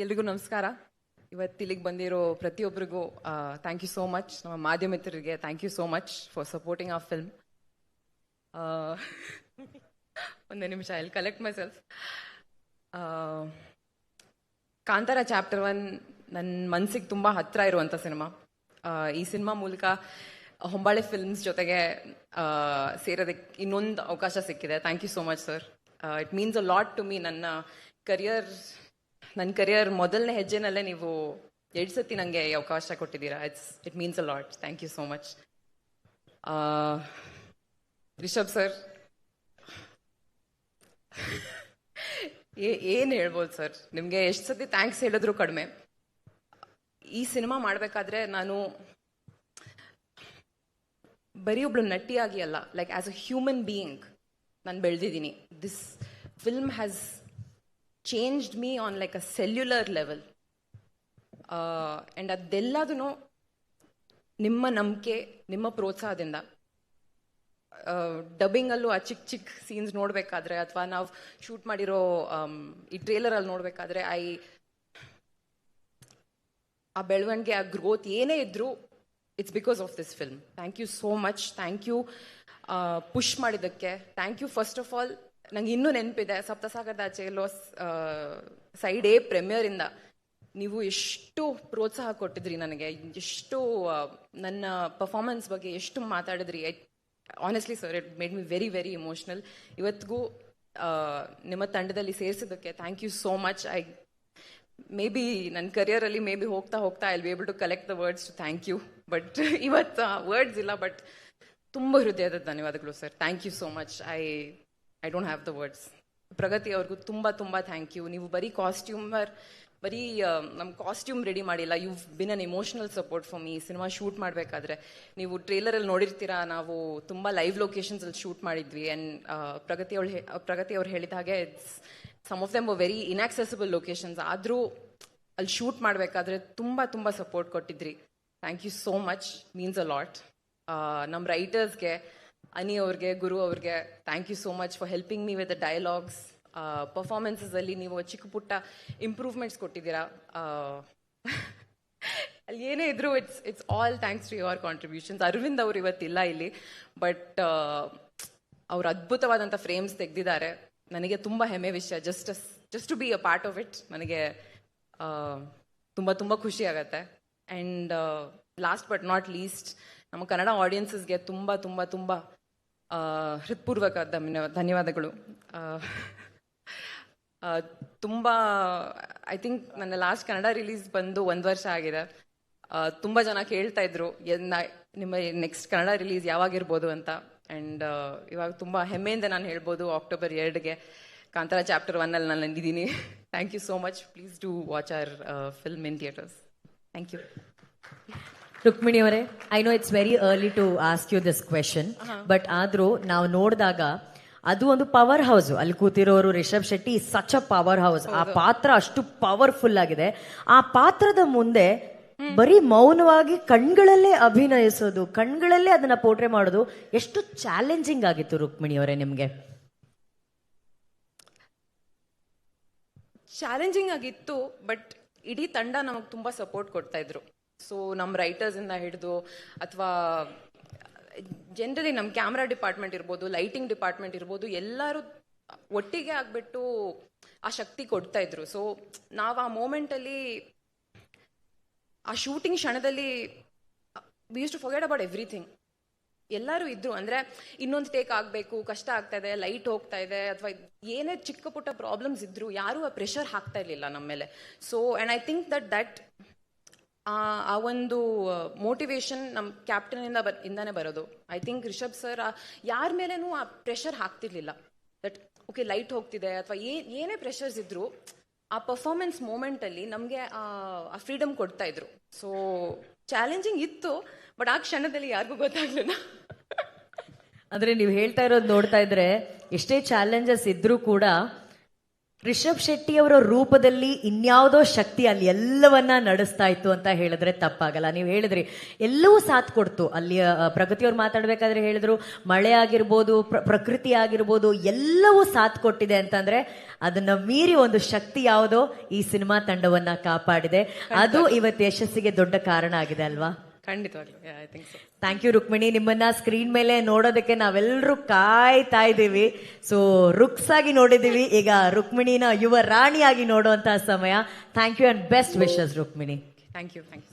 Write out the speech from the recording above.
ಎಲ್ರಿಗೂ ನಮಸ್ಕಾರ. ಇವತ್ತು ಇಲ್ಲಿಗೆ ಬಂದಿರೋ ಪ್ರತಿಯೊಬ್ಬರಿಗೂ ಥ್ಯಾಂಕ್ ಯು ಸೋ ಮಚ್. ನಮ್ಮ ಮಾಧ್ಯಮಿತರಿಗೆ thank you so much for supporting ಆ ಫಿಲ್ಮ್. ಒಂದೇ ನಿಮಿಷ, I will collect myself. Kantara chapter 1 ನನ್ನ ಮನಸ್ಸಿಗೆ ತುಂಬ ಹತ್ತಿರ ಇರುವಂಥ ಸಿನಿಮಾ. ಈ ಸಿನಿಮಾ ಮೂಲಕ ಹೊಂಬಾಳೆ ಫಿಲ್ಮ್ಸ್ ಜೊತೆಗೆ ಸೇರೋದಕ್ಕೆ ಇನ್ನೊಂದು ಅವಕಾಶ ಸಿಕ್ಕಿದೆ. Thank you so much sir. It means a lot to me. ನನ್ನ ಕರಿಯರ್ ಮೊದಲನೇ ಹೆಜ್ಜೆನಲ್ಲೇ ನೀವು 2 ಸತಿ ನನಗೆ ಈ ಅವಕಾಶ ಕೊಟ್ಟಿದ್ದೀರಾ. It means a lot. Thank you so much. Rishab sir, ಏನು ಹೇಳ್ಬೋದು ಸರ್, ನಿಮಗೆ ಎಷ್ಟು ಸತಿ ಥ್ಯಾಂಕ್ಸ್ ಹೇಳಿದ್ರು ಕಡಿಮೆ. ಈ ಸಿನಿಮಾ ಮಾಡಬೇಕಾದ್ರೆ ನಾನು ಬರೀ ಒಬ್ಳು ನಟಿಯಾಗಿ ಅಲ್ಲ, like as a human being ನಾನು ಬೆಳೆದಿದ್ದೀನಿ. This film has changed me on like a cellular level. And ಅದೆಲ್ಲದೂ ನಿಮ್ಮ ನಂಬಿಕೆ, ನಿಮ್ಮ ಪ್ರೋತ್ಸಾಹದಿಂದ. ಡಬ್ಬಿಂಗಲ್ಲೂ ಆ ಚಿಕ್ಕ ಚಿಕ್ಕ ಸೀನ್ಸ್ ನೋಡಬೇಕಾದ್ರೆ ಅಥವಾ ನಾವು ಶೂಟ್ ಮಾಡಿರೋ ಈ ಟ್ರೇಲರಲ್ಲಿ ನೋಡಬೇಕಾದ್ರೆ ಆ ಬೆಳವಣಿಗೆ, ಆ ಗ್ರೋತ್ ಏನೇ ಇದ್ರೂ it's because of this film. Thank you so much. Thank you push ಮಾಡಿದ್ದಕ್ಕೆ. Thank you first of all. ನಂಗೆ ಇನ್ನೂ ನೆನಪಿದೆ, ಸಪ್ತಸಾಗರದ ಆಚೆ ಎಲ್ಲೋ ಸೈಡ್ ಎ ಪ್ರೀಮಿಯರಿಂದ ನೀವು ಎಷ್ಟು ಪ್ರೋತ್ಸಾಹ ಕೊಟ್ಟಿದ್ರಿ ನನಗೆ, ಎಷ್ಟು ನನ್ನ ಪರ್ಫಾರ್ಮೆನ್ಸ್ ಬಗ್ಗೆ ಎಷ್ಟು ಮಾತಾಡಿದ್ರಿ. Honestly sir, it made me very very emotional. ಇವತ್ತಿಗೂ ನಿಮ್ಮ ತಂಡದಲ್ಲಿ ಸೇರಿಸಿದ್ದಕ್ಕೆ thank you so much. Maybe ನನ್ನ ಕರಿಯರಲ್ಲಿ ಮೇ ಬಿ ಹೋಗ್ತಾ ಹೋಗ್ತಾ I will be able to collect the words to thank you. But ಇವತ್ತು ವರ್ಡ್ಸ್ ಇಲ್ಲ, ಬಟ್ ತುಂಬ ಹೃದಯದ ಧನ್ಯವಾದಗಳು sir. Thank you so much. I don't have the words. Pragathi ಅವ್ರಿಗೂ ತುಂಬ ತುಂಬ ಥ್ಯಾಂಕ್ ಯು. ನೀವು ಬರೀ ನಮ್ಮ ಕಾಸ್ಟ್ಯೂಮ್ ರೆಡಿ ಮಾಡಿಲ್ಲ, you been an emotional support for me. Cinema shoot ಮಾಡಬೇಕಾದ್ರೆ ನೀವು ಟ್ರೇಲರಲ್ಲಿ ನೋಡಿರ್ತೀರಾ, ನಾವು ತುಂಬ ಲೈವ್ ಲೊಕೇಶನ್ಸಲ್ಲಿ ಶೂಟ್ ಮಾಡಿದ್ವಿ. ಆ್ಯಂಡ್ ಪ್ರಗತಿ ಅವ್ರು ಹೇಳಿದ ಹಾಗೆ some of them very inaccessible locations. ಆದರೂ ಅಲ್ಲಿ ಶೂಟ್ ಮಾಡಬೇಕಾದ್ರೆ ತುಂಬ ತುಂಬ ಸಪೋರ್ಟ್ ಕೊಟ್ಟಿದ್ರಿ. Thank you so much. Means a lot. ನಮ್ಮ ರೈಟರ್ಸ್ಗೆ, ಅನಿ ಅವ್ರಿಗೆ, ಗುರು ಅವ್ರಿಗೆ thank you so much for helping me with the dialogues. ಪರ್ಫಾರ್ಮೆನ್ಸಲ್ಲಿ ನೀವು ಚಿಕ್ಕ ಪುಟ್ಟ ಇಂಪ್ರೂವ್ಮೆಂಟ್ಸ್ ಕೊಟ್ಟಿದ್ದೀರಾ. ಅಲ್ಲಿ ಏನೇ ಇದ್ರು it's all thanks to your contributions. Arvind ಅವರು ಇವತ್ತಿಲ್ಲ ಇಲ್ಲಿ, ಬಟ್ ಅವ್ರು ಅದ್ಭುತವಾದಂಥ ಫ್ರೇಮ್ಸ್ ತೆಗೆದಿದ್ದಾರೆ. ನನಗೆ ತುಂಬ ಹೆಮ್ಮೆ ವಿಷಯ. Just to be a part of it ನನಗೆ ತುಂಬ ತುಂಬ ಖುಷಿ ಆಗುತ್ತೆ. And last but not least, ನಮ್ಮ ಕನ್ನಡ ಆಡಿಯನ್ಸಸ್ಗೆ ತುಂಬ ತುಂಬ ತುಂಬ ಹೃತ್ಪೂರ್ವಕ ಧನ್ಯವಾದಗಳು. ತುಂಬ ಐ ಥಿಂಕ್ ನನ್ನ ಲಾಸ್ಟ್ ಕನ್ನಡ ರಿಲೀಸ್ ಬಂದು 1 ವರ್ಷ ಆಗಿದೆ. ತುಂಬ ಜನ ಕೇಳ್ತಾ ಇದ್ರು ನಿಮ್ಮ ನೆಕ್ಸ್ಟ್ ಕನ್ನಡ ರಿಲೀಸ್ ಯಾವಾಗಿರ್ಬೋದು ಅಂತ. ಆ್ಯಂಡ್ ಇವಾಗ ತುಂಬ ಹೆಮ್ಮೆಯಿಂದ ನಾನು ಹೇಳ್ಬೋದು, October 2ಗೆ ಕಾಂತಾರ ಚಾಪ್ಟರ್ 1 ನಾನು ಇದ್ದೀನಿ. Thank you so much. Please do watch our film in theatres. Thank you. Rukmini ಅವರೇ, I know it's very early to ask you this question, but ಆದ್ರೂ ನಾವು ನೋಡಿದಾಗ ಅದು ಒಂದು ಪವರ್ ಹೌಸ್. ಅಲ್ಲಿ ಕೂತಿರೋರು Rishab Shetty such a powerhouse. ಆ ಪಾತ್ರ ಅಷ್ಟು ಪವರ್ಫುಲ್ ಆಗಿದೆ. ಆ ಪಾತ್ರದ ಮುಂದೆ ಬರೀ ಮೌನವಾಗಿ ಕಣ್ಗಳಲ್ಲೇ ಅಭಿನಯಿಸೋದು, ಕಣ್ಗಳಲ್ಲೇ ಅದನ್ನ ಪೋರ್ಟ್ರೆ ಮಾಡೋದು ಎಷ್ಟು ಚಾಲೆಂಜಿಂಗ್ ಆಗಿತ್ತು ರುಕ್ಮಿಣಿ ಅವರೇ ನಿಮ್ಗೆ? ಚಾಲೆಂಜಿಂಗ್ ಆಗಿತ್ತು, ಬಟ್ ಇಡೀ ತಂಡ ನಮಗೆ ತುಂಬ ಸಪೋರ್ಟ್ ಕೊಡ್ತಾ ಇದ್ರು. ಸೊ ನಮ್ಮ ರೈಟರ್ಸಿಂದ ಹಿಡಿದು ಅಥವಾ ಜನರಲಿ ನಮ್ಮ ಕ್ಯಾಮ್ರಾ ಡಿಪಾರ್ಟ್ಮೆಂಟ್ ಇರ್ಬೋದು, ಲೈಟಿಂಗ್ ಡಿಪಾರ್ಟ್ಮೆಂಟ್ ಇರ್ಬೋದು, ಎಲ್ಲರೂ ಒಟ್ಟಿಗೆ ಆಗಿಬಿಟ್ಟು ಆ ಶಕ್ತಿ ಕೊಡ್ತಾ ಇದ್ರು. ಸೊ ನಾವು ಆ ಮೂಮೆಂಟಲ್ಲಿ, ಆ ಶೂಟಿಂಗ್ ಕ್ಷಣದಲ್ಲಿ we use to forget about everything. ಎಲ್ಲರೂ ಇದ್ರು. ಅಂದರೆ ಇನ್ನೊಂದು ಟೇಕ್ ಆಗಬೇಕು, ಕಷ್ಟ ಆಗ್ತಾ ಇದೆ, ಲೈಟ್ ಹೋಗ್ತಾ ಇದೆ, ಅಥವಾ ಏನೇ ಚಿಕ್ಕ ಪುಟ್ಟ ಪ್ರಾಬ್ಲಮ್ಸ್ ಇದ್ರು ಯಾರೂ ಆ ಪ್ರೆಷರ್ ಹಾಕ್ತಾ ಇರಲಿಲ್ಲ ನಮ್ಮ ಮೇಲೆ. So and I think that ಆ ಒಂದು ಮೋಟಿವೇಶನ್ ನಮ್ಮ ಕ್ಯಾಪ್ಟನಿಂದಾನೇ ಬರೋದು. ಐ ಥಿಂಕ್ ರಿಷಬ್ ಸರ್ ಯಾರ ಮೇಲೇನೂ ಆ ಪ್ರೆಷರ್ ಹಾಕ್ತಿರ್ಲಿಲ್ಲ. ದಟ್ ಓಕೆ ಲೈಟ್ ಹೋಗ್ತಿದೆ ಅಥವಾ ಏನೇ ಪ್ರೆಷರ್ಸ್ ಇದ್ರು, ಆ ಪರ್ಫಾರ್ಮೆನ್ಸ್ ಮೂಮೆಂಟಲ್ಲಿ ನಮಗೆ ಆ ಫ್ರೀಡಮ್ ಕೊಡ್ತಾ ಇದ್ರು. ಸೊ ಚಾಲೆಂಜಿಂಗ್ ಇತ್ತು, ಬಟ್ ಆ ಕ್ಷಣದಲ್ಲಿ ಯಾರಿಗೂ ಗೊತ್ತಾಗ್ಲಿಲ್ಲ. ಅಂದ್ರೆ ನೀವು ಹೇಳ್ತಾ ಇರೋದು ನೋಡ್ತಾ ಇದ್ರೆ ಎಷ್ಟೇ ಚಾಲೆಂಜಸ್ ಇದ್ರೂ ಕೂಡ ರಿಷಬ್ ಶೆಟ್ಟಿ ಅವರ ರೂಪದಲ್ಲಿ ಇನ್ಯಾವುದೋ ಶಕ್ತಿ ಅಲ್ಲಿ ಎಲ್ಲವನ್ನ ನಡೆಸ್ತಾ ಇತ್ತು ಅಂತ ಹೇಳಿದ್ರೆ ತಪ್ಪಾಗಲ್ಲ. ನೀವು ಹೇಳಿದ್ರಿ ಎಲ್ಲವೂ ಸಾಥ್ ಕೊಡ್ತು. ಅಲ್ಲಿ ಪ್ರಗತಿಯವ್ರು ಮಾತಾಡ್ಬೇಕಾದ್ರೆ ಹೇಳಿದ್ರು ಮಳೆ ಆಗಿರ್ಬೋದು, ಪ್ರಕೃತಿ ಆಗಿರ್ಬೋದು, ಎಲ್ಲವೂ ಸಾಥ್ ಕೊಟ್ಟಿದೆ ಅಂತಂದ್ರೆ ಅದನ್ನ ಮೀರಿ ಒಂದು ಶಕ್ತಿ ಯಾವುದೋ ಈ ಸಿನಿಮಾ ತಂಡವನ್ನ ಕಾಪಾಡಿದೆ. ಅದು ಇವತ್ತು ಯಶಸ್ಸಿಗೆ ದೊಡ್ಡ ಕಾರಣ ಆಗಿದೆ ಅಲ್ವಾ? ಖಂಡಿತವಾಗ್ಲೂ, I think so. Thank you Rukmini. ನಿಮ್ಮನ್ನ ಸ್ಕ್ರೀನ್ ಮೇಲೆ ನೋಡೋದಕ್ಕೆ ನಾವೆಲ್ಲರೂ ಕಾಯ್ತಾ ಇದ್ದೀವಿ. ಸೊ ರುಕ್ಸ್ ಆಗಿ ನೋಡಿದೀವಿ, ಈಗ ರುಕ್ಮಿಣಿನ ಯುವ ರಾಣಿಯಾಗಿ ನೋಡುವಂತಹ ಸಮಯ. Thank you and best wishes Rukmini. Thank you so much.